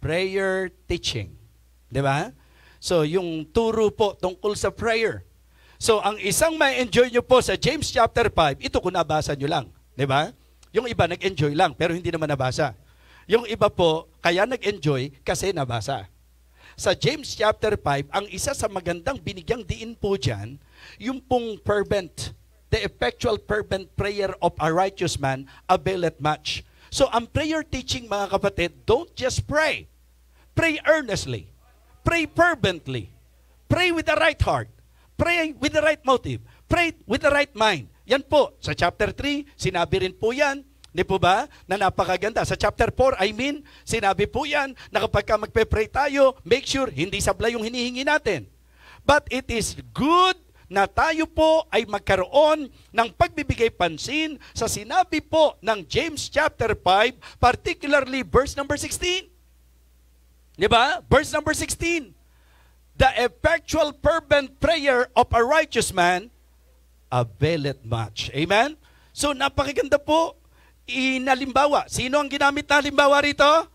prayer teaching. Di ba? So, yung turo po tungkol sa prayer. So, ang isang ma-enjoy nyo po sa James chapter 5, ito kung nabasa nyo lang. Di ba? Yung iba nag-enjoy lang, pero hindi naman nabasa. Yung iba po, kaya nag-enjoy kasi nabasa. Sa James chapter 5, ang isa sa magandang binigyang diin po dyan, yung pong fervent, the effectual fervent prayer of a righteous man availeth much. So, ang prayer teaching, mga kapatid, don't just pray. Pray earnestly. Pray fervently. Pray with the right heart. Pray with the right motive. Pray with the right mind. Yan po, sa chapter 3, sinabi rin po yan, di po ba, na napakaganda. Sa chapter 4, sinabi po yan, na kapag ka magpe-pray tayo, make sure hindi sablay yung hinihingi natin. But it is good na tayo po ay magkaroon ng pagbibigay pansin sa sinabi po ng James chapter 5, particularly verse number 16. Di ba? Verse number 16. The effectual fervent prayer of a righteous man availeth much. Amen? So napakaganda po. Inalimbawa. Sino ang ginamit na halimbawa rito?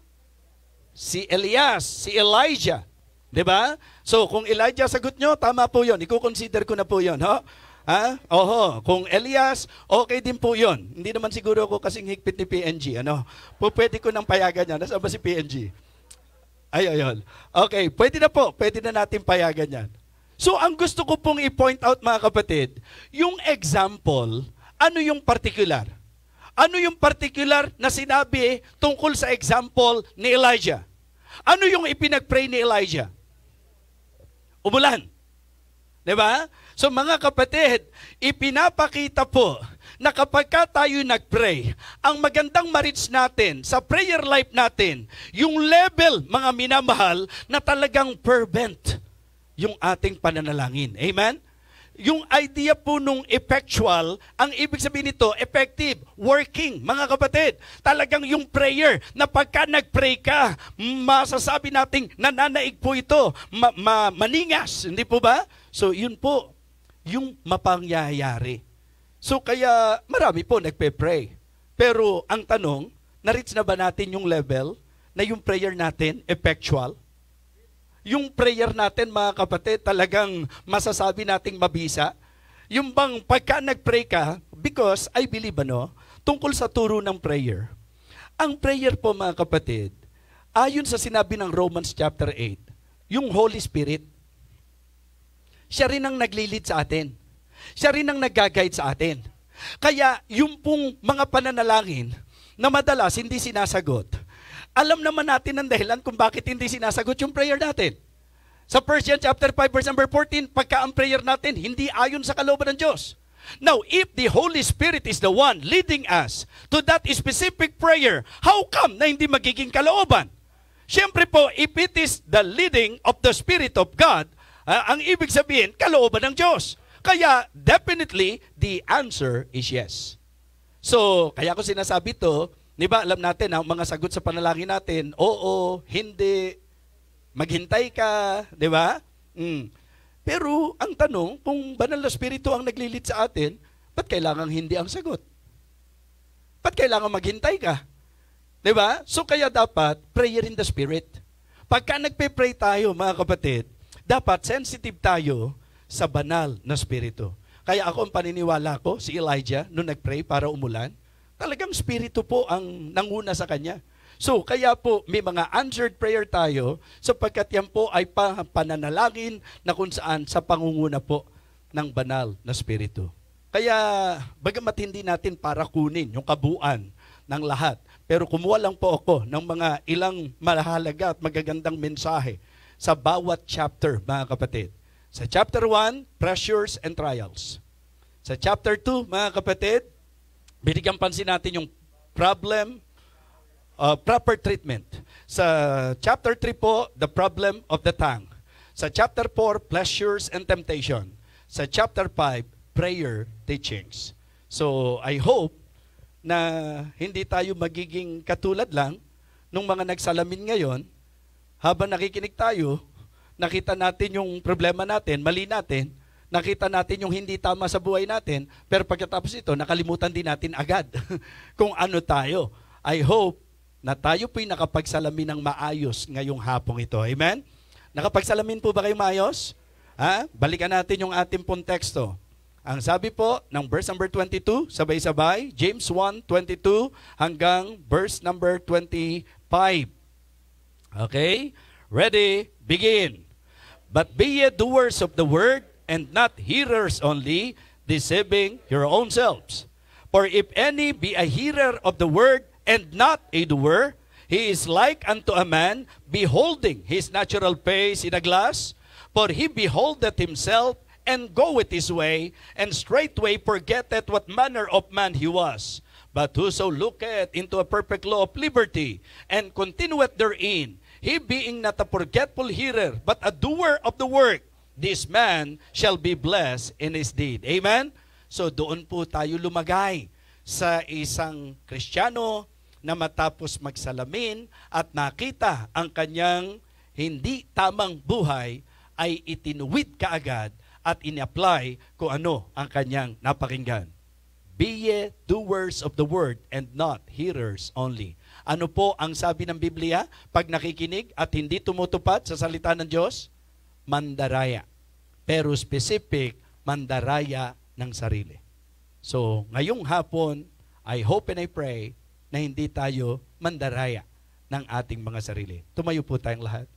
Si Elias, si Elijah. Di ba? So kung Elijah sagot nyo, tama po yun. I-consider ko na po yun. Ho? Ha? Oho. Kung Elias, okay din po yun. Hindi naman siguro ako kasing higpit ni PNG. Ano? Pwede ko nang payagan niya. Nasaan ba si PNG? Ayun. Okay, pwede na po. Pwede na natin payagan yan. So, ang gusto ko pong i-point out, mga kapatid, yung example, ano yung particular? Ano yung particular na sinabi tungkol sa example ni Elijah? Ano yung ipinag-pray ni Elijah? Umulan. Diba? So, mga kapatid, ipinapakita po na kapag ka tayo nag-pray, ang magandang ma-reach natin sa prayer life natin, yung level, mga minamahal, na talagang fervent yung ating pananalangin. Amen? Yung idea po nung effectual, ang ibig sabihin nito, effective, working, mga kapatid. Talagang yung prayer, na pagka nag-pray ka, masasabi nating nananaig po ito, maningas, hindi po ba? So, yun po, yung mapangyayari. So kaya marami po nagpe-pray. Pero ang tanong, na-reach na ba natin yung level na yung prayer natin effectual? Yung prayer natin, mga kapatid, talagang masasabi nating mabisa? Yung bang pagka nag-pray ka, because I believe, tungkol sa turo ng prayer. Ang prayer po, mga kapatid, ayon sa sinabi ng Romans chapter 8, yung Holy Spirit, siya rin ang naglilid sa atin. Siya rin ang nag-guide sa atin. Kaya yung pong mga pananalangin na madalas hindi sinasagot, alam naman natin ang dahilan kung bakit hindi sinasagot yung prayer natin. Sa 1 John chapter 5 verse number 14, pagka ang prayer natin hindi ayon sa kalooban ng Diyos. Now, if the Holy Spirit is the one leading us to that specific prayer, how come na hindi magiging kalooban? Siyempre po, if it is the leading of the Spirit of God, ang ibig sabihin, kalooban ng Diyos. Kaya, definitely, the answer is yes. So, kaya ko sinasabi to, di ba, alam natin, ang mga sagot sa panalangin natin, oo, hindi, maghintay ka, di ba? Pero, ang tanong, kung banal na spirito ang naglilid sa atin, ba't kailangang hindi ang sagot? Ba't kailangang maghintay ka? Di ba? So, kaya dapat, prayer in the Spirit. Pagka nagpe-pray tayo, mga kapatid, dapat sensitive tayo sa banal na spirito. Kaya ako, ang paniniwala ko, si Elijah, nung nag-pray para umulan, talagang spirito po ang nanguna sa kanya. So, kaya po, may mga answered prayer tayo, sapagkat yan po ay pananalangin na kung saan sa pangunguna po ng banal na spirito. Kaya, bagamat hindi natin para kunin yung kabuuan ng lahat, pero kumuha lang po ako ng mga ilang mahalaga at magagandang mensahe sa bawat chapter, mga kapatid. Sa chapter 1, pressures and trials. Sa chapter 2, mga kapatid, binigyan pansin natin yung problem, proper treatment. Sa chapter 3 po, the problem of the tongue. Sa chapter 4, pleasures and temptation. Sa chapter 5, prayer teachings. So, I hope na hindi tayo magiging katulad lang nung mga nagsalamin ngayon, habang nakikinig tayo, nakita natin yung problema natin, mali natin, nakita natin yung hindi tama sa buhay natin, pero pagkatapos ito, nakalimutan din natin agad kung ano tayo. I hope na tayo po'y nakapagsalamin ng maayos ngayong hapong ito. Amen? Nakapagsalamin po ba kayo maayos? Balikan natin yung ating pong teksto. Ang sabi po ng verse number 22, sabay-sabay, James 1:22 hanggang verse number 25. Okay? Ready? Begin. But be ye doers of the word, and not hearers only, deceiving your own selves. For if any be a hearer of the word, and not a doer, he is like unto a man beholding his natural face in a glass. For he beholdeth himself, and goeth his way, and straightway forgetteth what manner of man he was. But whoso looketh into a perfect law of liberty, and continueth therein, he being not a forgetful hearer, but a doer of the work, this man shall be blessed in his deed. Amen? So doon po tayo lumagay sa isang Kristiyano na matapos magsalamin at nakita ang kanyang hindi tamang buhay, ay itinuwid kaagad at ini-apply kung ano ang kanyang napakinggan. Be ye doers of the word and not hearers only. Ano po ang sabi ng Biblia pag nakikinig at hindi tumutupad sa salita ng Diyos? Mandaraya. Pero specific, mandaraya ng sarili. So, ngayong hapon, I hope and I pray na hindi tayo mandaraya ng ating mga sarili. Tumayo po tayong lahat.